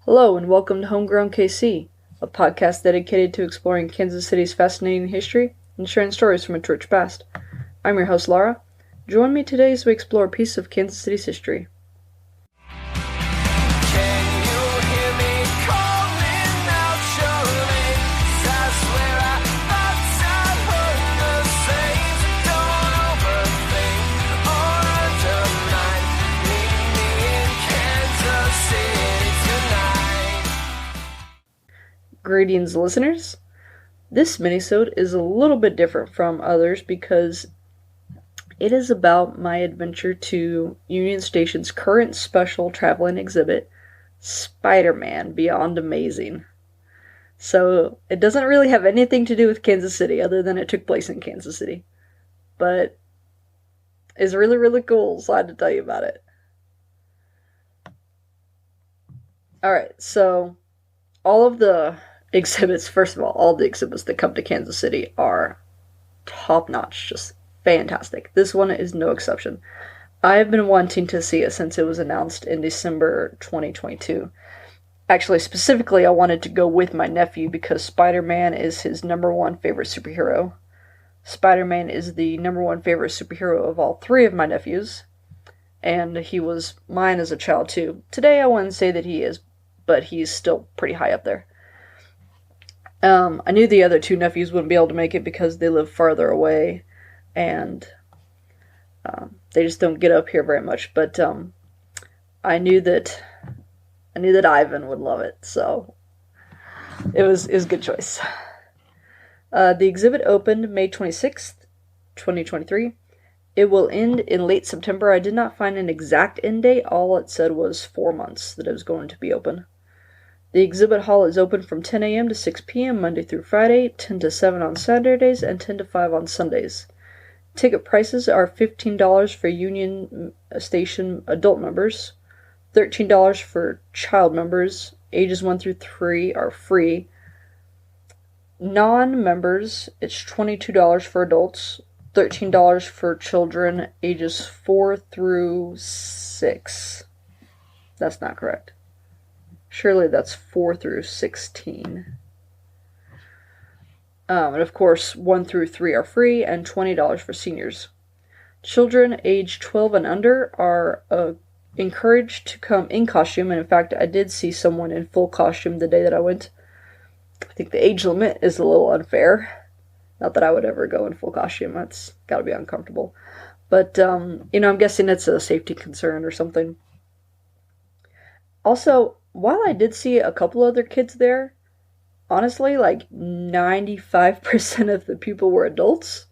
Hello and welcome to Homegrown KC, a podcast dedicated to exploring Kansas City's fascinating history and sharing stories from its rich past. I'm your host, Laura. Join me today as we explore a piece of Kansas City's history. Greetings, listeners. This minisode is a little bit different from others because it is about my adventure to Union Station's current special traveling exhibit, Spider-Man Beyond Amazing. So it doesn't really have anything to do with Kansas City other than it took place in Kansas City. But it's really, really cool, so I had to tell you about it. Alright, so all of the exhibits, first of all the exhibits that come to Kansas City are top-notch, just fantastic. This one is no exception. I have been wanting to see it since it was announced in December 2022. Actually, specifically, I wanted to go with my nephew because Spider-Man is his number one favorite superhero. Spider-Man is the number one favorite superhero of all three of my nephews, and he was mine as a child too. Today, I wouldn't say that he is, but he's still pretty high up there. I knew the other two nephews wouldn't be able to make it because they live farther away, and they just don't get up here very much. But I knew that Ivan would love it, so it was a good choice. The exhibit opened May 26th, 2023. It will end in late September. I did not find an exact end date. All it said was 4 months that it was going to be open. The exhibit hall is open from 10 a.m. to 6 p.m. Monday through Friday, 10 to 7 on Saturdays, and 10 to 5 on Sundays. Ticket prices are $15 for Union Station adult members, $13 for child members. Ages 1 through 3 are free. Non-members, it's $22 for adults, $13 for children ages 4 through 6. That's not correct. Surely that's 4 through 16. And of course, 1 through 3 are free, and $20 for seniors. Children age 12 and under are encouraged to come in costume, and in fact, I did see someone in full costume the day that I went. I think the age limit is a little unfair. Not that I would ever go in full costume. That's gotta be uncomfortable. But, I'm guessing it's a safety concern or something. Also, while I did see a couple other kids there, honestly, like 95% of the people were adults.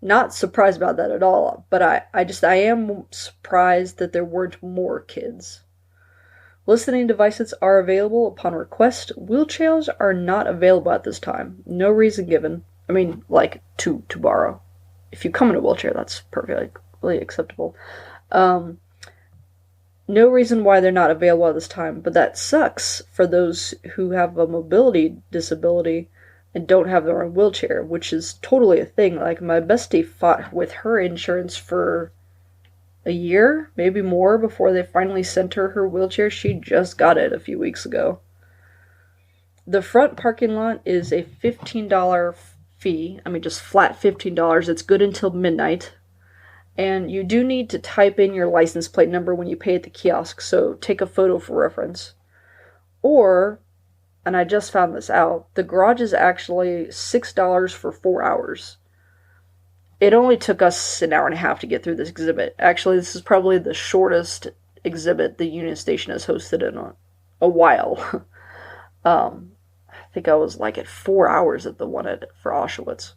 Not surprised about that at all, but I am surprised that there weren't more kids. Listening devices are available upon request. Wheelchairs are not available at this time. No reason given. I mean, like, to borrow. If you come in a wheelchair, that's perfectly acceptable. No reason why they're not available at this time, but that sucks for those who have a mobility disability and don't have their own wheelchair, which is totally a thing. Like, my bestie fought with her insurance for a year, maybe more, before they finally sent her wheelchair. She just got it a few weeks ago. The front parking lot is a $15 fee. I mean, just flat $15. It's good until midnight. And you do need to type in your license plate number when you pay at the kiosk, so take a photo for reference. Or, and I just found this out, the garage is actually $6 for 4 hours. It only took us an hour and a half to get through this exhibit. Actually, this is probably the shortest exhibit the Union Station has hosted in a while. I think I was like at 4 hours at the one for Auschwitz.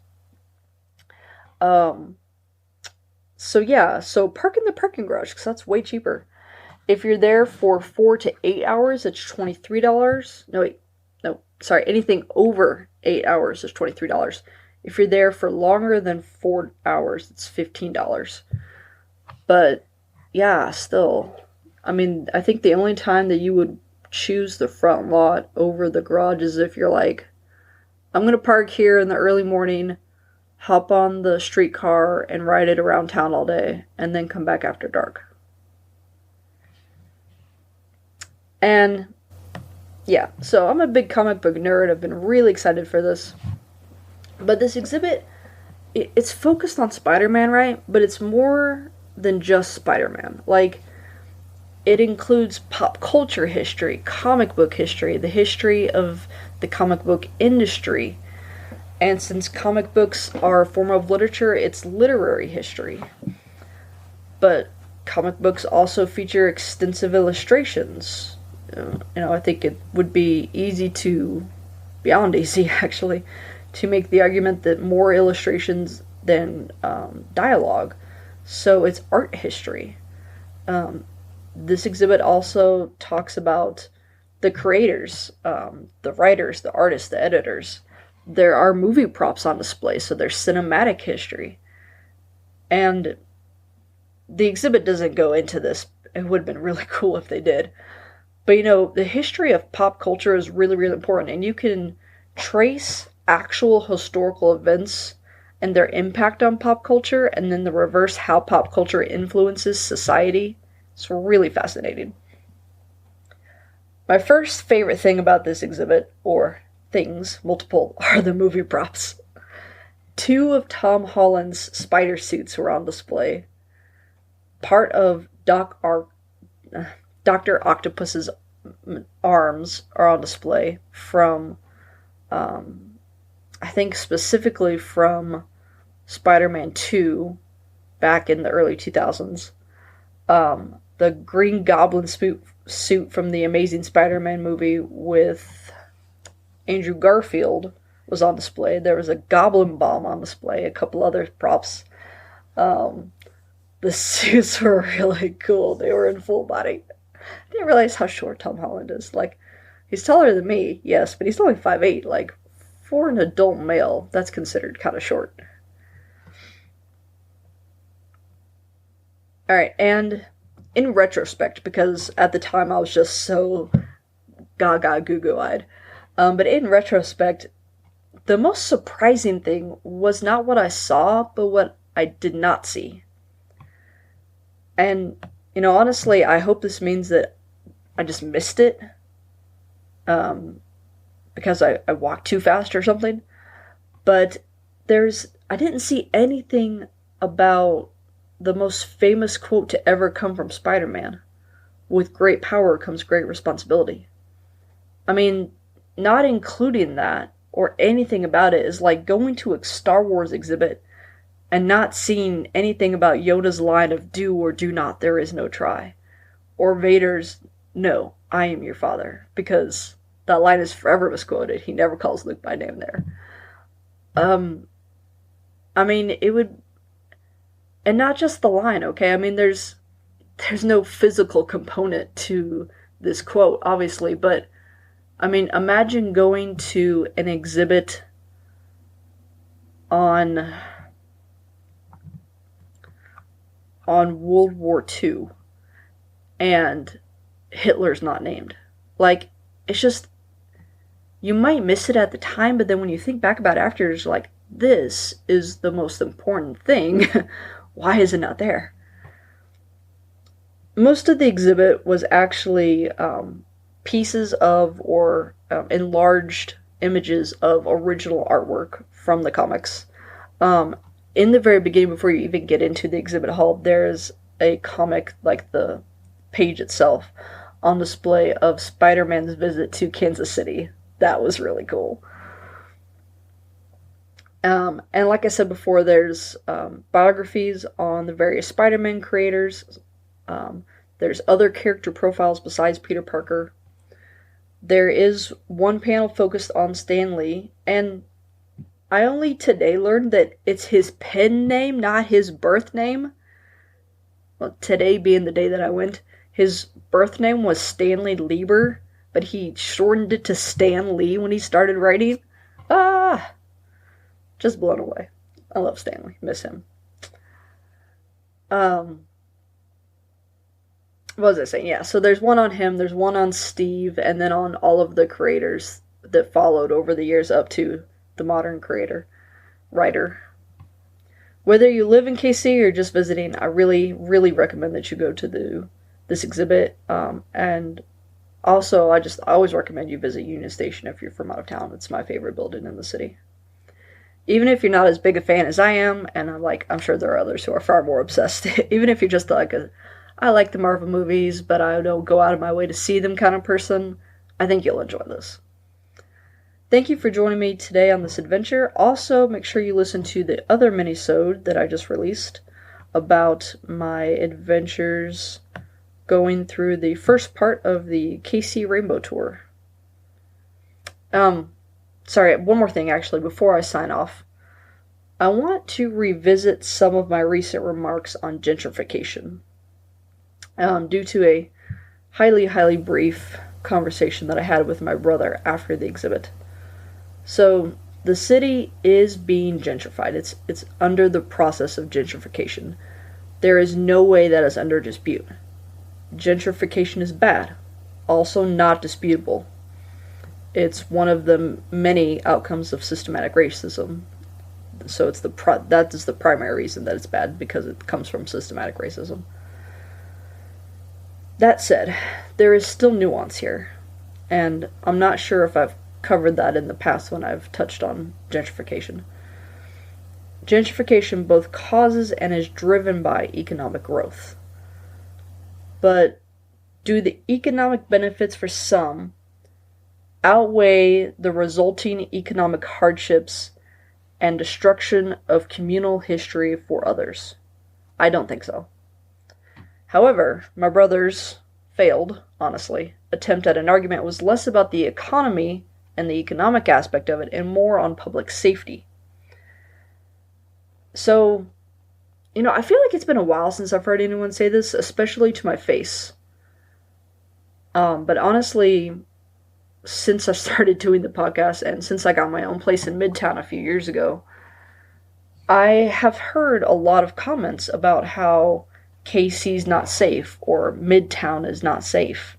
So park in the parking garage, because that's way cheaper. If you're there for 4 to 8 hours, it's $23. Anything over 8 hours is $23. If you're there for longer than 4 hours, it's $15. But, yeah, still. I mean, I think the only time that you would choose the front lot over the garage is if you're like, I'm going to park here in the early morning, hop on the streetcar, and ride it around town all day, and then come back after dark. And Yeah, so I'm a big comic book nerd. I've been really excited for this. But this exhibit, it's focused on Spider-Man, right? But it's more than just Spider-Man. Like, it includes pop culture history, comic book history, the history of the comic book industry. And since comic books are a form of literature, it's literary history. But comic books also feature extensive illustrations. I think it would be easy to, beyond easy actually, to make the argument that more illustrations than dialogue. So it's art history. Um, this exhibit also talks about the creators, the writers, the artists, the editors. There are movie props on display, so there's cinematic history. And the exhibit doesn't go into this. It would have been really cool if they did. But the history of pop culture is really, really important, and you can trace actual historical events and their impact on pop culture, and then the reverse how pop culture influences society. It's really fascinating. My first favorite thing about this exhibit, or things, multiple, are the movie props. Two of Tom Holland's spider suits were on display. Part of Dr. Octopus's arms are on display from, I think specifically from Spider-Man 2 back in the early 2000s. The Green Goblin suit from the Amazing Spider-Man movie with Andrew Garfield was on display. There was a Goblin Bomb on display, a couple other props. Um, the suits were really cool. They were in full body. I didn't realize how short Tom Holland is. Like, he's taller than me, yes, but he's only 5'8". Like, for an adult male, that's considered kind of short. Alright, and in retrospect, because at the time I was just so gaga goo goo eyed, but in retrospect, the most surprising thing was not what I saw, but what I did not see. And, honestly, I hope this means that I just missed it because I walked too fast or something. But I didn't see anything about the most famous quote to ever come from Spider-Man. With great power comes great responsibility. I mean, not including that or anything about it is like going to a Star Wars exhibit and not seeing anything about Yoda's line of do or do not, there is no try. Or Vader's, no, I am your father. Because that line is forever misquoted. He never calls Luke by name there. I mean, it would, and not just the line, okay? I mean, there's no physical component to this quote, obviously, but I mean, imagine going to an exhibit on World War II and Hitler's not named. Like, it's just, you might miss it at the time, but then when you think back about it after, it's like, this is the most important thing. Why is it not there? Most of the exhibit was actually pieces of or enlarged images of original artwork from the comics. In the very beginning, before you even get into the exhibit hall, there's a comic, like the page itself, on display of Spider-Man's visit to Kansas City. That was really cool. And like I said before, there's biographies on the various Spider-Man creators. There's other character profiles besides Peter Parker. There is one panel focused on Stan Lee, and I only today learned that it's his pen name, not his birth name. Well, today being the day that I went, his birth name was Stanley Lieber, but he shortened it to Stan Lee when he started writing. Ah! Just blown away. I love Stanley. Miss him. What was I saying? Yeah, so there's one on him, there's one on Steve, and then on all of the creators that followed over the years up to the modern writer. Whether you live in KC or just visiting, I really, really recommend that you go to this exhibit. And Also, I always recommend you visit Union Station if you're from out of town. It's my favorite building in the city. Even if you're not as big a fan as I am, and I'm sure there are others who are far more obsessed. Even if you're just I like the Marvel movies, but I don't go out of my way to see them kind of person, I think you'll enjoy this. Thank you for joining me today on this adventure. Also, make sure you listen to the other minisode that I just released about my adventures going through the first part of the KC Rainbow Tour. Sorry, one more thing actually before I sign off. I want to revisit some of my recent remarks on gentrification. Due to a highly brief conversation that I had with my brother after the exhibit. So, the city is being gentrified. It's under the process of gentrification. There is no way that is under dispute. Gentrification is bad. Also not disputable. It's one of the many outcomes of systematic racism. So that is the primary reason that it's bad, because it comes from systematic racism. That said, there is still nuance here, and I'm not sure if I've covered that in the past when I've touched on gentrification. Gentrification both causes and is driven by economic growth. But do the economic benefits for some outweigh the resulting economic hardships and destruction of communal history for others? I don't think so. However, my brother's failed, honestly, attempt at an argument was less about the economy and the economic aspect of it and more on public safety. So, I feel like it's been a while since I've heard anyone say this, especially to my face. But honestly, since I started doing the podcast and since I got my own place in Midtown a few years ago, I have heard a lot of comments about how KC's not safe or Midtown is not safe.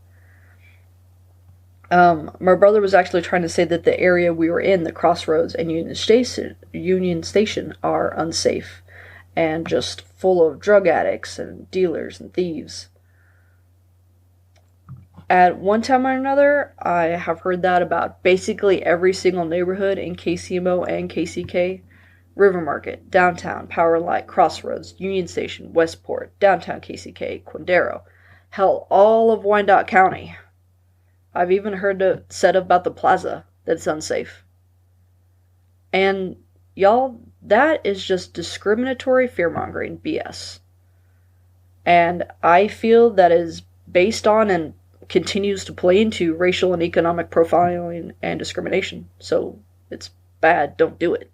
My brother was actually trying to say that the area we were in, the Crossroads and Union Station, are unsafe and just full of drug addicts and dealers and thieves. At one time or another, I have heard that about basically every single neighborhood in KCMO and KCK. River Market, Downtown, Power and Light, Crossroads, Union Station, Westport, Downtown KCK, Quindaro. Hell, all of Wyandotte County. I've even heard it said about the plaza that it's unsafe. And y'all, that is just discriminatory fear-mongering BS. And I feel that is based on and continues to play into racial and economic profiling and discrimination. So it's bad, don't do it.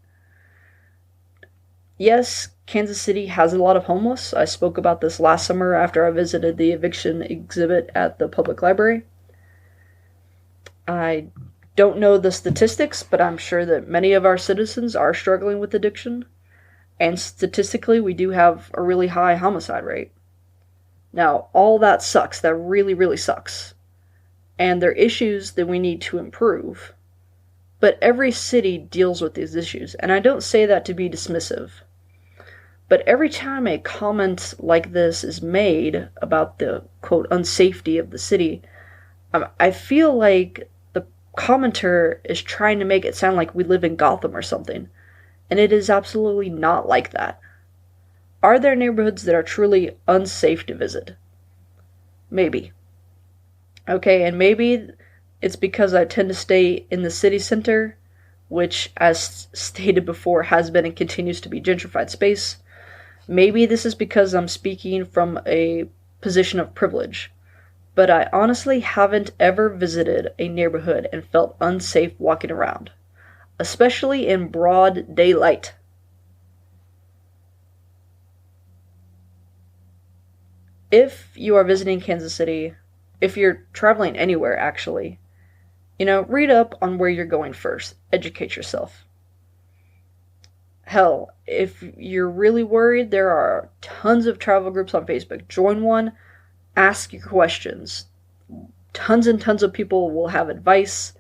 Yes, Kansas City has a lot of homeless. I spoke about this last summer after I visited the eviction exhibit at the public library. I don't know the statistics, but I'm sure that many of our citizens are struggling with addiction. And statistically, we do have a really high homicide rate. Now, all that sucks. That really sucks. And there are issues that we need to improve. But every city deals with these issues, and I don't say that to be dismissive. But every time a comment like this is made about the, quote, unsafety of the city, I feel like the commenter is trying to make it sound like we live in Gotham or something. And it is absolutely not like that. Are there neighborhoods that are truly unsafe to visit? Maybe. Okay, and maybe it's because I tend to stay in the city center, which, as stated before, has been and continues to be gentrified space. Maybe this is because I'm speaking from a position of privilege, but I honestly haven't ever visited a neighborhood and felt unsafe walking around, especially in broad daylight. If you are visiting Kansas City, if you're traveling anywhere actually, read up on where you're going first. Educate yourself. Hell, if you're really worried, there are tons of travel groups on Facebook. Join one, ask your questions. Tons and tons of people will have advice,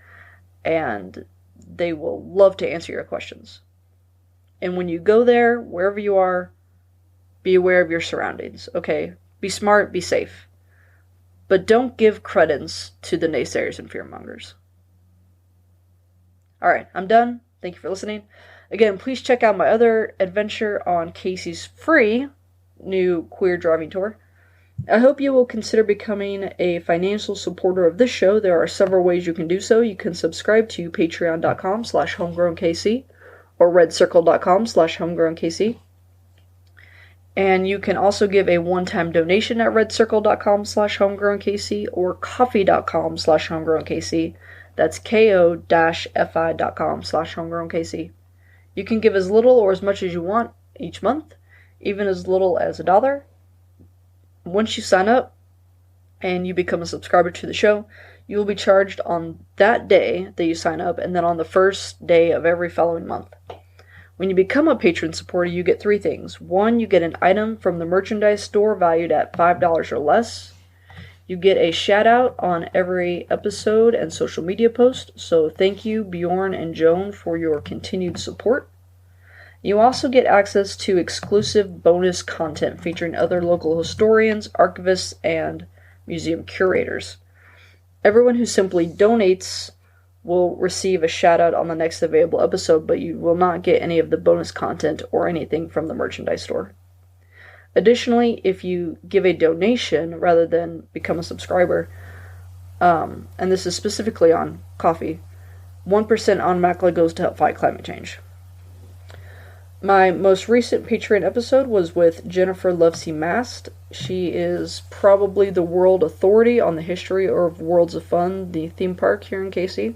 and they will love to answer your questions. And when you go there, wherever you are, be aware of your surroundings, okay? Be smart, be safe. but don't give credence to the naysayers and fearmongers. Alright, I'm done. Thank you for listening. Again, please check out my other adventure on Casey's free new queer driving tour. I hope you will consider becoming a financial supporter of this show. There are several ways you can do so. You can subscribe to patreon.com/homegrownkc or redcircle.com/homegrownkc. And you can also give a one-time donation at redcircle.com/homegrownkc or coffee.com/homegrownkc. That's ko-fi.com/homegrownkc. You can give as little or as much as you want each month, even as little as $1. Once you sign up and you become a subscriber to the show, you will be charged on that day that you sign up and then on the first day of every following month. When you become a patron supporter, you get 3 things. 1, you get an item from the merchandise store valued at $5 or less. You get a shout out on every episode and social media post, so thank you Bjorn and Joan for your continued support. You also get access to exclusive bonus content featuring other local historians, archivists, and museum curators. Everyone who simply donates will receive a shout out on the next available episode, but you will not get any of the bonus content or anything from the merchandise store. Additionally, if you give a donation rather than become a subscriber, and this is specifically on coffee, 1% automatically goes to help fight climate change. My most recent Patreon episode was with Jennifer Lovesey Mast. She is probably the world authority on the history of Worlds of Fun, the theme park here in KC.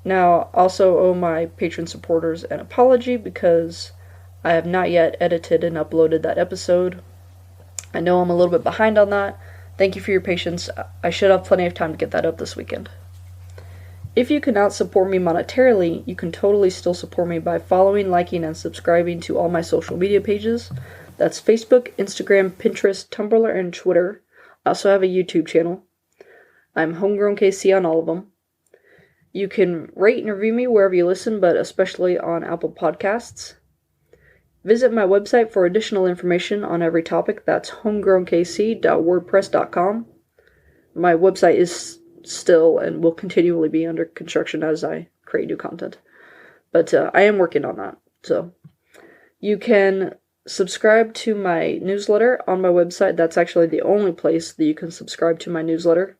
Now, also owe my patron supporters an apology because I have not yet edited and uploaded that episode. I know I'm a little bit behind on that. Thank you for your patience. I should have plenty of time to get that up this weekend. If you cannot support me monetarily, you can totally still support me by following, liking, and subscribing to all my social media pages. That's Facebook, Instagram, Pinterest, Tumblr, and Twitter. I also have a YouTube channel. I'm Homegrown KC on all of them. You can rate and review me wherever you listen, but especially on Apple Podcasts. Visit my website for additional information on every topic. That's homegrownkc.wordpress.com. My website is still and will continually be under construction as I create new content. But I am working on that. So you can subscribe to my newsletter on my website. That's actually the only place that you can subscribe to my newsletter.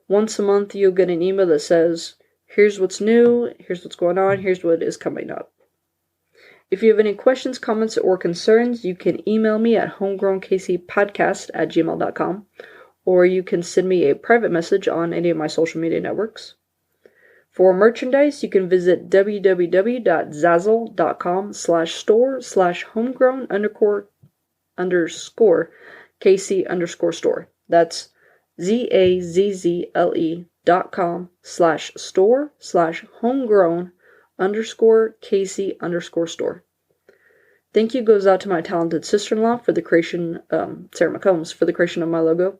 Once a month you'll get an email that says, here's what's new, here's what's going on, here's what is coming up. If you have any questions, comments, or concerns, you can email me at homegrownkcpodcast@gmail.com, or you can send me a private message on any of my social media networks. For merchandise, you can visit www.zazzle.com/store/homegrown_KC_store. That's zazzle.com/store/homegrown_KC_store. Thank you goes out to my talented sister-in-law for the creation, Sarah McCombs, for the creation of my logo.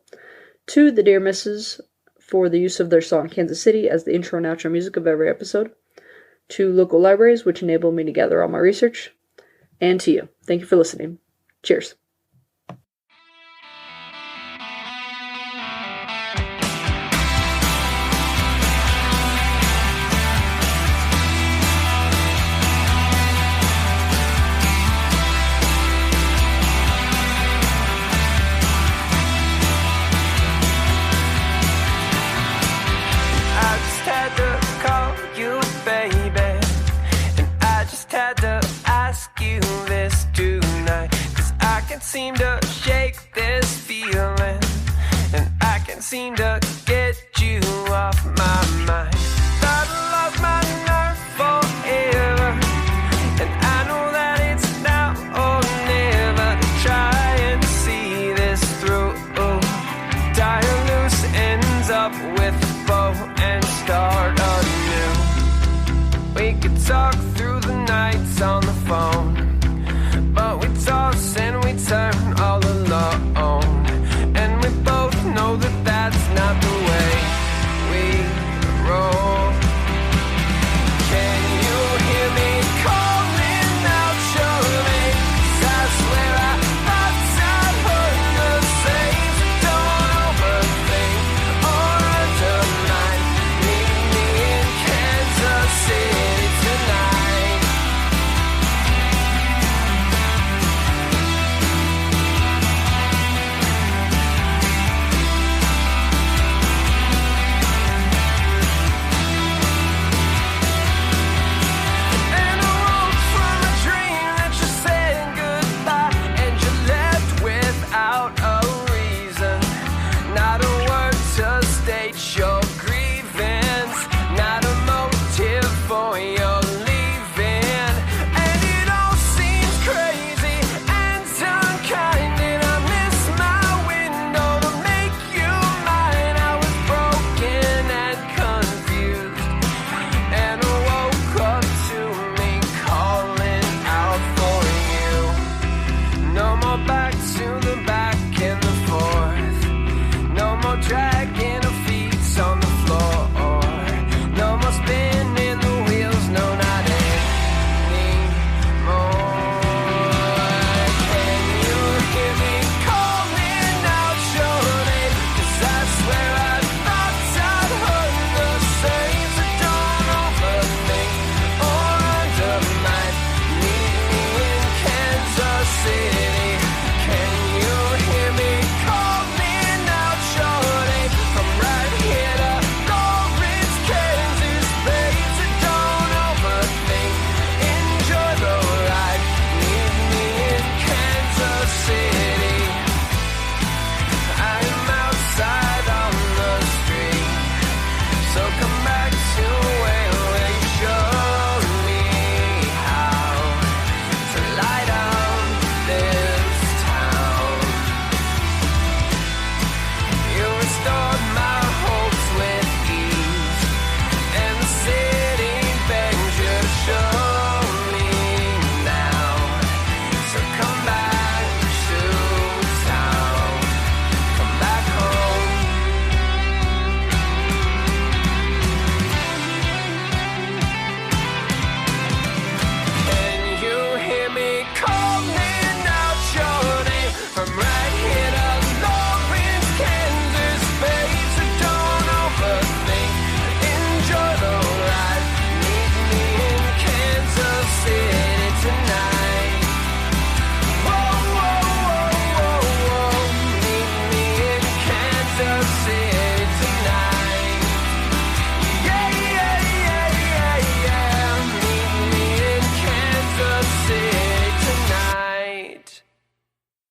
To the Dear Misses for the use of their song Kansas City as the intro and outro music of every episode. To local libraries, which enable me to gather all my research. And to you. Thank you for listening. Cheers. Seem to shake this feeling, and I can't seem to get